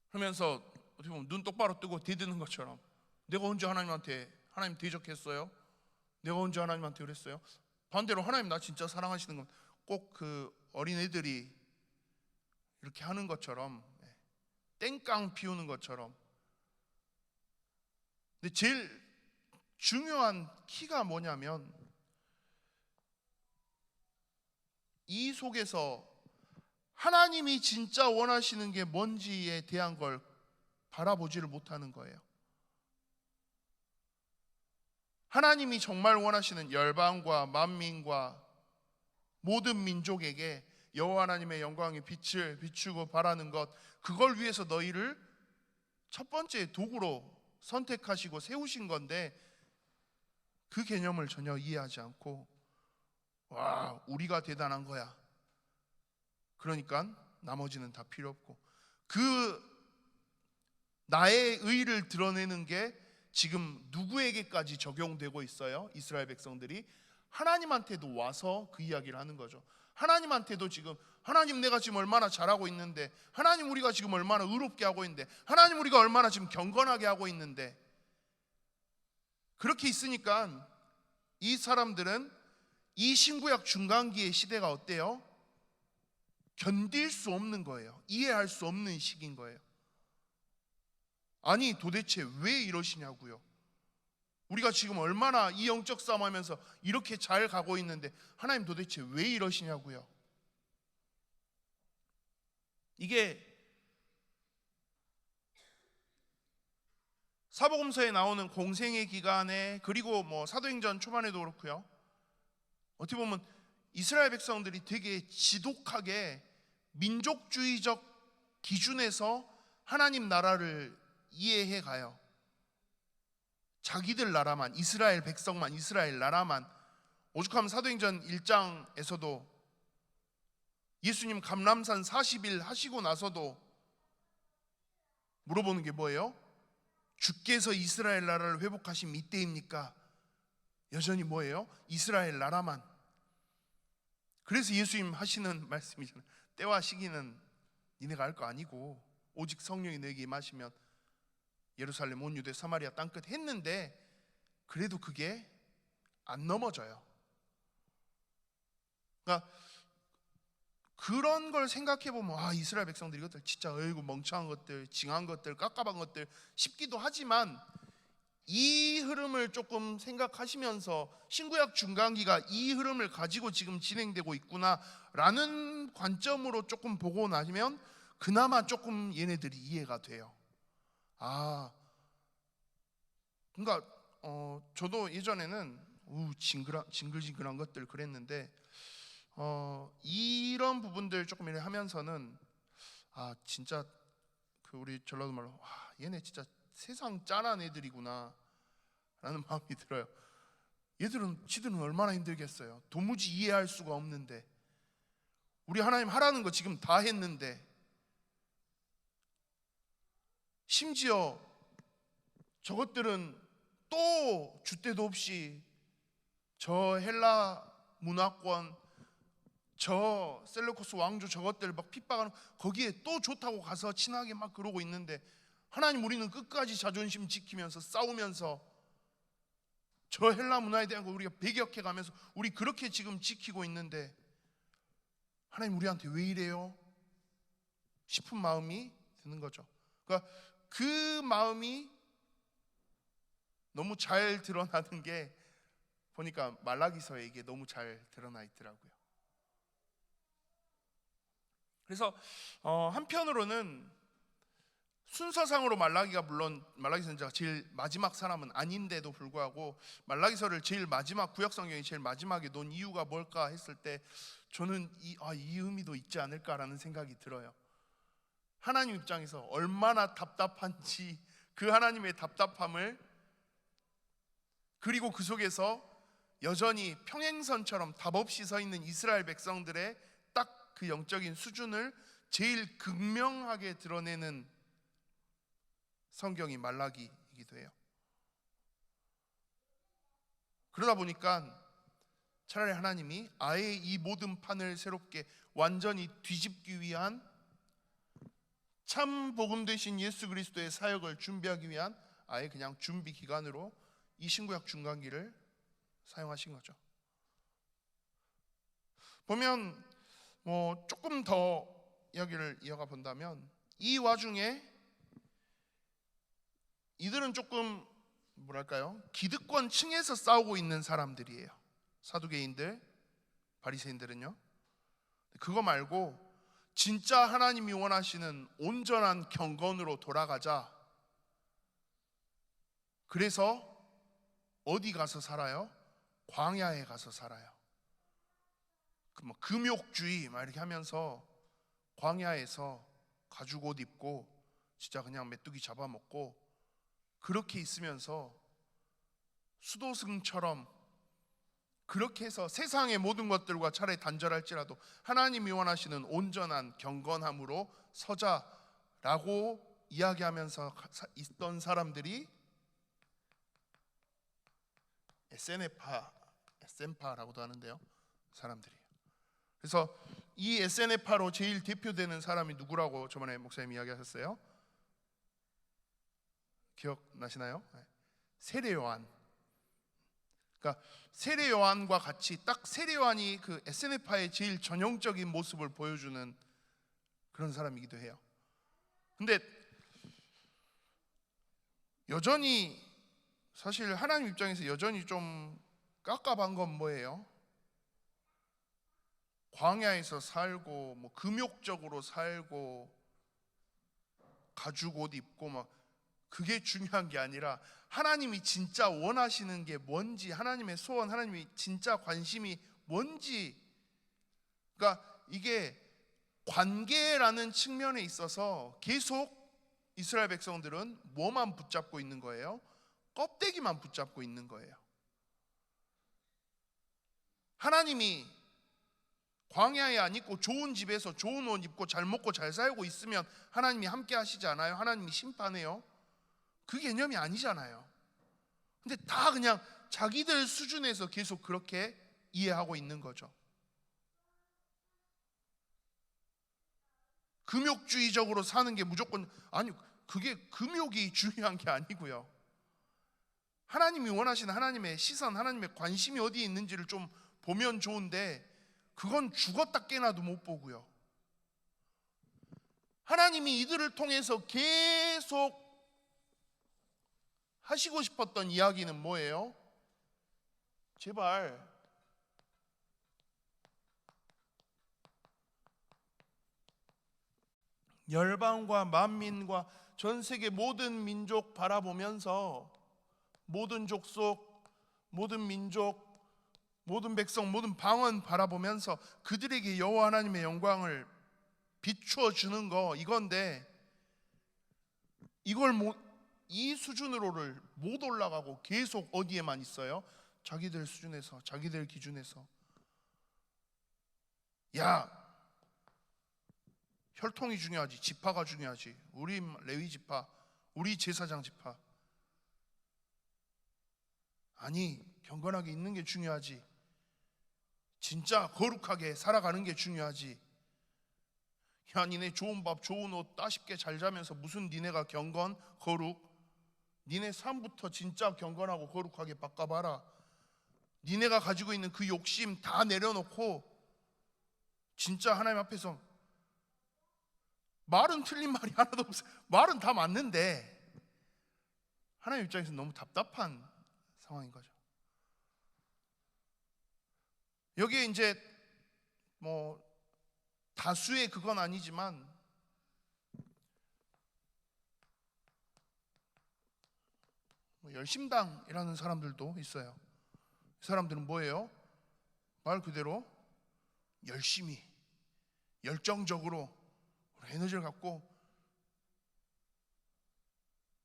그러면서 어떻게 보면 눈 똑바로 뜨고 대드는 것처럼, 내가 언제 하나님 대적했어요? 내가 언제 하나님한테 그랬어요? 반대로 하나님 나 진짜 사랑하시는 건 꼭 그 어린애들이 이렇게 하는 것처럼, 땡깡 피우는 것처럼. 근데 제일 중요한 키가 뭐냐면, 이 속에서 하나님이 진짜 원하시는 게 뭔지에 대한 걸 바라보지를 못하는 거예요. 하나님이 정말 원하시는 열방과 만민과 모든 민족에게 여호와 하나님의 영광의 빛을 비추고 바라는 것, 그걸 위해서 너희를 첫 번째 도구로 선택하시고 세우신 건데, 그 개념을 전혀 이해하지 않고, 와 우리가 대단한 거야, 그러니까 나머지는 다 필요 없고, 그 나의 의를 드러내는 게 지금 누구에게까지 적용되고 있어요? 이스라엘 백성들이 하나님한테도 와서 그 이야기를 하는 거죠. 하나님한테도 지금, 하나님 내가 지금 얼마나 잘하고 있는데, 하나님 우리가 지금 얼마나 의롭게 하고 있는데, 하나님 우리가 얼마나 지금 경건하게 하고 있는데, 그렇게 있으니까 이 사람들은 이 신구약 중간기의 시대가 어때요? 견딜 수 없는 거예요. 이해할 수 없는 시기인 거예요. 아니 도대체 왜 이러시냐고요. 우리가 지금 얼마나 이 영적 싸움 하면서 이렇게 잘 가고 있는데 하나님 도대체 왜 이러시냐고요. 이게 사복음서에 나오는 공생의 기간에, 그리고 뭐 사도행전 초반에도 그렇고요, 어떻게 보면 이스라엘 백성들이 되게 지독하게 민족주의적 기준에서 하나님 나라를 이해해 가요. 자기들 나라만, 이스라엘 백성만, 이스라엘 나라만. 오죽하면 사도행전 1장에서도 예수님 감람산 40일 하시고 나서도 물어보는 게 뭐예요? 주께서 이스라엘 나라를 회복하신 이때입니까? 여전히 뭐예요? 이스라엘 나라만. 그래서 예수님 하시는 말씀이잖아요. 때와 시기는 니네가 알 거 아니고 오직 성령이 너에게 임하시면 예루살렘 온 유대 사마리아 땅끝 했는데, 그래도 그게 안 넘어져요. 그러니까 그런 걸 생각해 보면, 아, 이스라엘 백성들이 이것들 진짜 어이구 멍청한 것들, 징한 것들, 깝깝한 것들 싶기도 하지만, 이 흐름을 조금 생각하시면서 신구약 중간기가 이 흐름을 가지고 지금 진행되고 있구나라는 관점으로 조금 보고 나면 그나마 조금 얘네들이 이해가 돼요. 아, 그러니까 저도 예전에는 징글징글한 것들 그랬는데, 이런 부분들 조금 이렇게 하면서는, 아, 진짜 그 우리 전라도 말로, 와, 얘네 진짜 세상 짠한 애들이구나 라는 마음이 들어요. 지들은 얼마나 힘들겠어요. 도무지 이해할 수가 없는데, 우리 하나님 하라는 거 지금 다 했는데, 심지어 저것들은 또 줏대도 없이 저 헬라 문화권, 저 셀레코스 왕조 저것들 막 핍박하는, 거기에 또 좋다고 가서 친하게 막 그러고 있는데, 하나님 우리는 끝까지 자존심 지키면서 싸우면서 저 헬라 문화에 대한 거 우리가 배격해 가면서 우리 그렇게 지금 지키고 있는데, 하나님 우리한테 왜 이래요? 싶은 마음이 드는 거죠. 그러니까 그 마음이 너무 잘 드러나는 게 보니까 말라기서에 이게 너무 잘 드러나 있더라고요. 그래서 한편으로는 순서상으로 말라기가, 물론 말라기 선지자가 제일 마지막 사람은 아닌데도 불구하고 말라기서를 제일 마지막, 구약 성경이 제일 마지막에 놓은 이유가 뭘까 했을 때, 저는 이 의미도 있지 않을까라는 생각이 들어요. 하나님 입장에서 얼마나 답답한지 그 하나님의 답답함을, 그리고 그 속에서 여전히 평행선처럼 답 없이 서 있는 이스라엘 백성들의 딱 그 영적인 수준을 제일 극명하게 드러내는 성경이 말라기이기도 해요. 그러다 보니까 차라리 하나님이 아예 이 모든 판을 새롭게 완전히 뒤집기 위한, 참 복음 되신 예수 그리스도의 사역을 준비하기 위한 아예 그냥 준비 기간으로 이 신구약 중간기를 사용하신 거죠. 보면 뭐 조금 더 이야기를 이어가 본다면, 이 와중에 이들은 조금 뭐랄까요, 기득권 층에서 싸우고 있는 사람들이에요. 사두개인들, 바리새인들은요. 그거 말고 진짜 하나님이 원하시는 온전한 경건으로 돌아가자. 그래서 어디 가서 살아요? 광야에 가서 살아요. 뭐 금욕주의 막 이렇게 하면서 광야에서 가죽 옷 입고 진짜 그냥 메뚜기 잡아먹고 그렇게 있으면서 수도승처럼 그렇게 해서 세상의 모든 것들과 차라리 단절할지라도 하나님이 원하시는 온전한 경건함으로 서자라고 이야기하면서 있던 사람들이 에센파라고도 하는데요, 사람들이에요. 그래서 이 에센파로 제일 대표되는 사람이 누구라고 저번에 목사님 이야기하셨어요? 기억나시나요? 세례 요한. 그러니까 세례 요한과 같이 딱 세례 요한이 그 에센파의 제일 전형적인 모습을 보여주는 그런 사람이기도 해요. 근데 여전히 사실 하나님 입장에서 여전히 좀 깝깝한 건 뭐예요? 광야에서 살고 뭐 금욕적으로 살고 가죽 옷 입고 막 그게 중요한 게 아니라 하나님이 진짜 원하시는 게 뭔지, 하나님의 소원, 하나님이 진짜 관심이 뭔지. 그러니까 이게 관계라는 측면에 있어서 계속 이스라엘 백성들은 뭐만 붙잡고 있는 거예요? 껍데기만 붙잡고 있는 거예요. 하나님이 광야에 안 있고 좋은 집에서 좋은 옷 입고 잘 먹고 잘 살고 있으면 하나님이 함께 하시지 않아요? 하나님이 심판해요? 그 개념이 아니잖아요. 근데 다 그냥 자기들 수준에서 계속 그렇게 이해하고 있는 거죠. 금욕주의적으로 사는 게 무조건, 아니, 그게 금욕이 중요한 게 아니고요. 하나님이 원하시는 하나님의 시선, 하나님의 관심이 어디에 있는지를 좀 보면 좋은데 그건 죽었다 깨나도 못 보고요. 하나님이 이들을 통해서 계속 하시고 싶었던 이야기는 뭐예요? 제발 열방과 만민과 전 세계 모든 민족 바라보면서, 모든 족속, 모든 민족, 모든 백성, 모든 방언 바라보면서 그들에게 여호와 하나님의 영광을 비추어 주는 거, 이건데 이걸 이 수준으로를 못 올라가고 계속 어디에만 있어요? 자기들 수준에서, 자기들 기준에서. 야, 혈통이 중요하지, 지파가 중요하지, 우리 레위 지파, 우리 제사장 지파. 아니, 경건하게 있는 게 중요하지, 진짜 거룩하게 살아가는 게 중요하지. 야, 니네 좋은 밥 좋은 옷 따숩게 잘 자면서 무슨 니네가 경건 거룩? 니네 삶부터 진짜 경건하고 거룩하게 바꿔봐라. 니네가 가지고 있는 그 욕심 다 내려놓고 진짜 하나님 앞에서, 말은 틀린 말이 하나도 없어요. 말은 다 맞는데 하나님 입장에서 너무 답답한 상황인 거죠. 여기에 이제 뭐 다수의 그건 아니지만 열심당이라는 사람들도 있어요. 이 사람들은 뭐예요? 말 그대로 열심히, 열정적으로 에너지를 갖고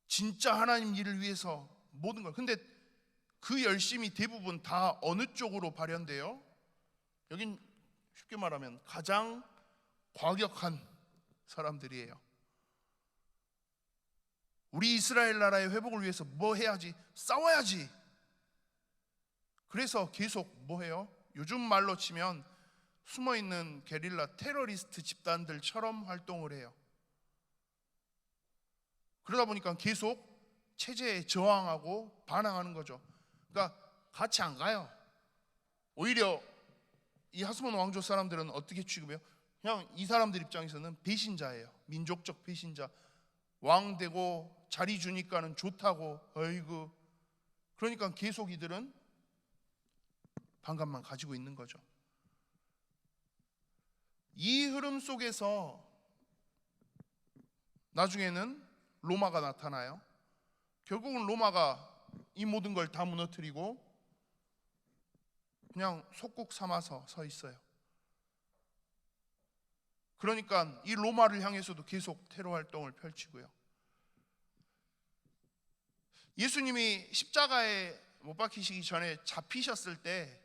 진짜 하나님 일을 위해서 모든 걸. 근데 그 열심이 대부분 다 어느 쪽으로 발현돼요? 여긴 쉽게 말하면 가장 과격한 사람들이에요. 우리 이스라엘 나라의 회복을 위해서 뭐 해야지? 싸워야지. 그래서 계속 뭐 해요? 요즘 말로 치면 숨어있는 게릴라 테러리스트 집단들처럼 활동을 해요. 그러다 보니까 계속 체제에 저항하고 반항하는 거죠. 그러니까 같이 안 가요. 오히려 이 하스몬 왕조 사람들은 어떻게 취급해요? 그냥 이 사람들 입장에서는 배신자예요. 민족적 배신자. 왕 되고 자리 주니까는 좋다고, 어이구. 그러니까 계속 이들은 반감만 가지고 있는 거죠. 이 흐름 속에서 나중에는 로마가 나타나요. 결국은 로마가 이 모든 걸 다 무너뜨리고 그냥 속국 삼아서 서 있어요. 그러니까 이 로마를 향해서도 계속 테러 활동을 펼치고요. 예수님이 십자가에 못 박히시기 전에 잡히셨을 때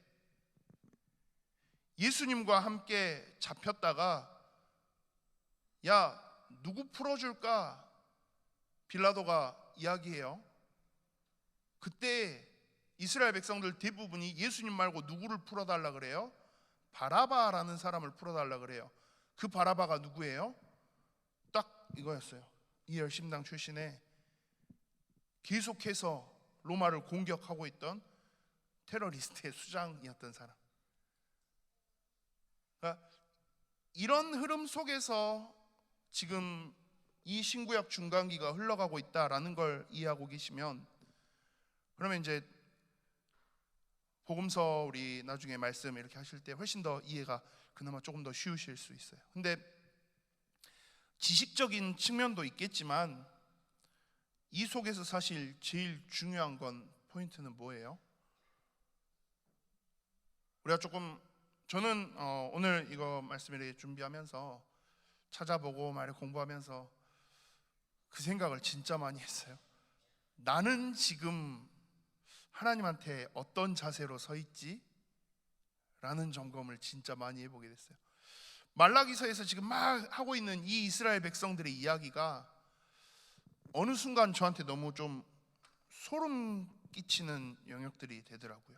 예수님과 함께 잡혔다가, 야, 누구 풀어줄까? 빌라도가 이야기해요. 그때 이스라엘 백성들 대부분이 예수님 말고 누구를 풀어달라 그래요? 바라바라는 사람을 풀어달라 그래요. 그 바라바가 누구예요? 딱 이거였어요. 이 열심당 출신의 계속해서 로마를 공격하고 있던 테러리스트의 수장이었던 사람. 그러니까 이런 흐름 속에서 지금 이 신구약 중간기가 흘러가고 있다라는 걸 이해하고 계시면, 그러면 이제 복음서 우리 나중에 말씀 이렇게 하실 때 훨씬 더 이해가 그나마 조금 더 쉬우실 수 있어요. 근데 지식적인 측면도 있겠지만 이 속에서 사실 제일 중요한 건 포인트는 뭐예요? 우리가 조금 저는 오늘 이거 말씀을 준비하면서 찾아보고 말을 공부하면서 그 생각을 진짜 많이 했어요. 나는 지금 하나님한테 어떤 자세로 서 있지? 라는 점검을 진짜 많이 해보게 됐어요. 말라기서에서 지금 막 하고 있는 이 이스라엘 백성들의 이야기가 어느 순간 저한테 너무 좀 소름 끼치는 영역들이 되더라고요.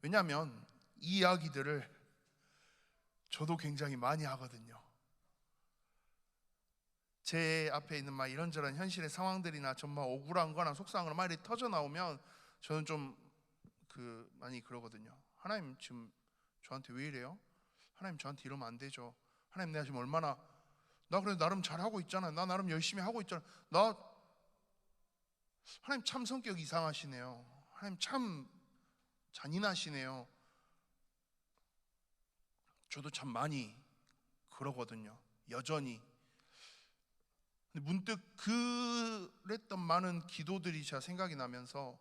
왜냐하면 이 이야기들을 저도 굉장히 많이 하거든요. 제 앞에 있는 막 이런저런 현실의 상황들이나 정말 억울한 거나 속상한 거나 말이 터져 나오면 저는 좀 많이 그러거든요. 하나님 지금 저한테 왜 이래요? 하나님 저한테 이러면 안 되죠. 하나님 내가 지금 얼마나 나 그래도 나름 잘하고 있잖아. 나 나름 열심히 하고 있잖아. 하나님 참 성격 이상하시네요. 하나님 참 잔인하시네요. 저도 참 많이 그러거든요. 여전히. 근데 문득 그랬던 많은 기도들이 제가 생각이 나면서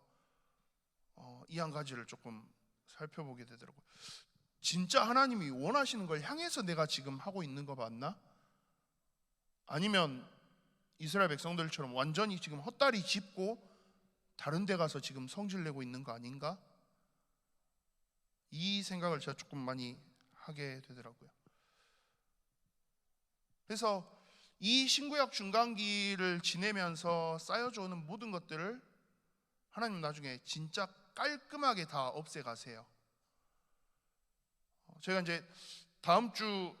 이 한 가지를 조금 살펴보게 되더라고요. 진짜 하나님이 원하시는 걸 향해서 내가 지금 하고 있는 거 맞나? 아니면 이스라엘 백성들처럼 완전히 지금 헛다리 짚고 다른 데 가서 지금 성질내고 있는 거 아닌가? 이 생각을 제가 조금 많이 하게 되더라고요. 그래서 이 신구약 중간기를 지내면서 쌓여져 오는 모든 것들을 하나님 나중에 진짜 깔끔하게 다 없애가세요. 저희가 이제 다음 주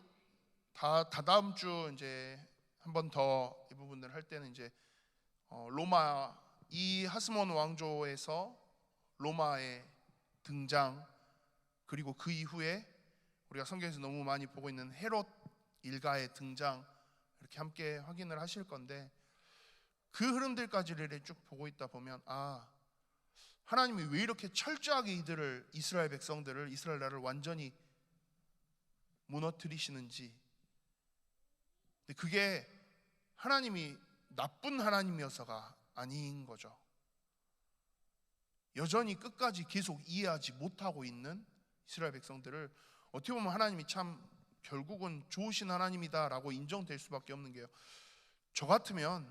다다음 주 이제 한 번 더 이 부분을 할 때는 이제 로마 이 하스몬 왕조에서 로마의 등장, 그리고 그 이후에 우리가 성경에서 너무 많이 보고 있는 헤롯 일가의 등장, 이렇게 함께 확인을 하실 건데, 그 흐름들까지를 쭉 보고 있다 보면 하나님이 왜 이렇게 철저하게 이스라엘 백성들을, 이스라엘 나라를 완전히 무너뜨리시는지. 근데 그게 하나님이 나쁜 하나님이어서가 아닌 거죠. 여전히 끝까지 계속 이해하지 못하고 있는 이스라엘 백성들을 어떻게 보면 하나님이 참 결국은 좋으신 하나님이다라고 인정될 수밖에 없는 게요, 저 같으면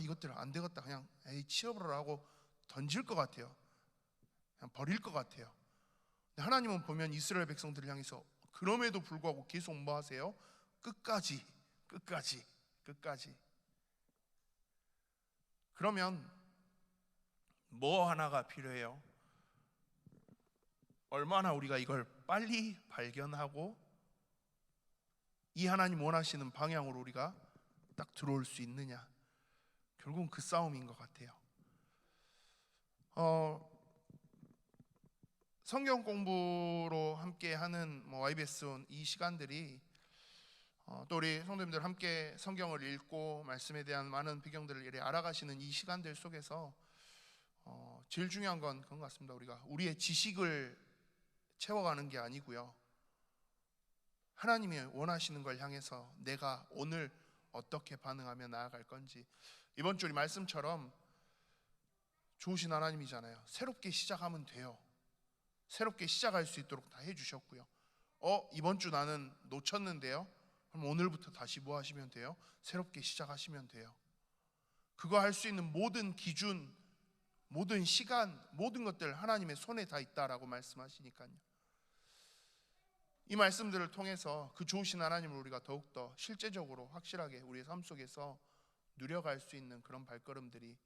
이것들 안 되겠다 그냥 치워버려 하고 던질 것 같아요. 그냥 버릴 것 같아요. 근데 하나님은 보면 이스라엘 백성들을 향해서 그럼에도 불구하고 계속 뭐 하세요? 끝까지. 그러면 뭐 하나가 필요해요? 얼마나 우리가 이걸 빨리 발견하고 이 하나님 원하시는 방향으로 우리가 딱 들어올 수 있느냐. 결국은 그 싸움인 것 같아요. 성경 공부로 함께 하는 YBS 온 이 시간들이 또 우리 성도님들 함께 성경을 읽고 말씀에 대한 많은 배경들을 이렇게 알아가시는 이 시간들 속에서 제일 중요한 건 그런 것 같습니다. 우리가 우리의 지식을 채워가는 게 아니고요, 하나님이 원하시는 걸 향해서 내가 오늘 어떻게 반응하며 나아갈 건지. 이번 주 우리 말씀처럼 좋으신 하나님이잖아요. 새롭게 시작하면 돼요. 새롭게 시작할 수 있도록 다 해주셨고요. 이번 주 나는 놓쳤는데요, 그럼 오늘부터 다시 뭐 하시면 돼요? 새롭게 시작하시면 돼요. 그거 할 수 있는 모든 기준, 모든 시간, 모든 것들 하나님의 손에 다 있다라고 말씀하시니까요. 이 말씀들을 통해서 그 좋으신 하나님을 우리가 더욱더 실제적으로 확실하게 우리의 삶 속에서 누려갈 수 있는 그런 발걸음들이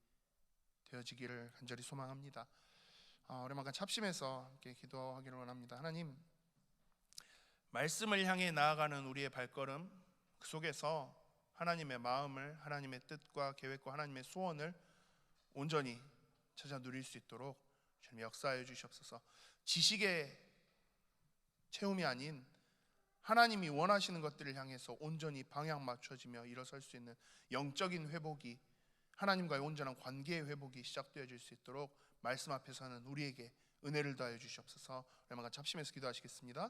되어지기를 간절히 소망합니다. 오랜만에 합심해서 함께 기도하기를 원합니다. 하나님, 말씀을 향해 나아가는 우리의 발걸음, 그 속에서 하나님의 마음을, 하나님의 뜻과 계획과 하나님의 소원을 온전히 찾아 누릴 수 있도록 주님 역사해 주시옵소서. 지식의 채움이 아닌 하나님이 원하시는 것들을 향해서 온전히 방향 맞춰지며 일어설 수 있는 영적인 회복이, 하나님과의 온전한 관계의 회복이 시작되어질 수 있도록 말씀 앞에서는 우리에게 은혜를 더하여 주시옵소서. 얼마간 합심해서 기도하시겠습니다.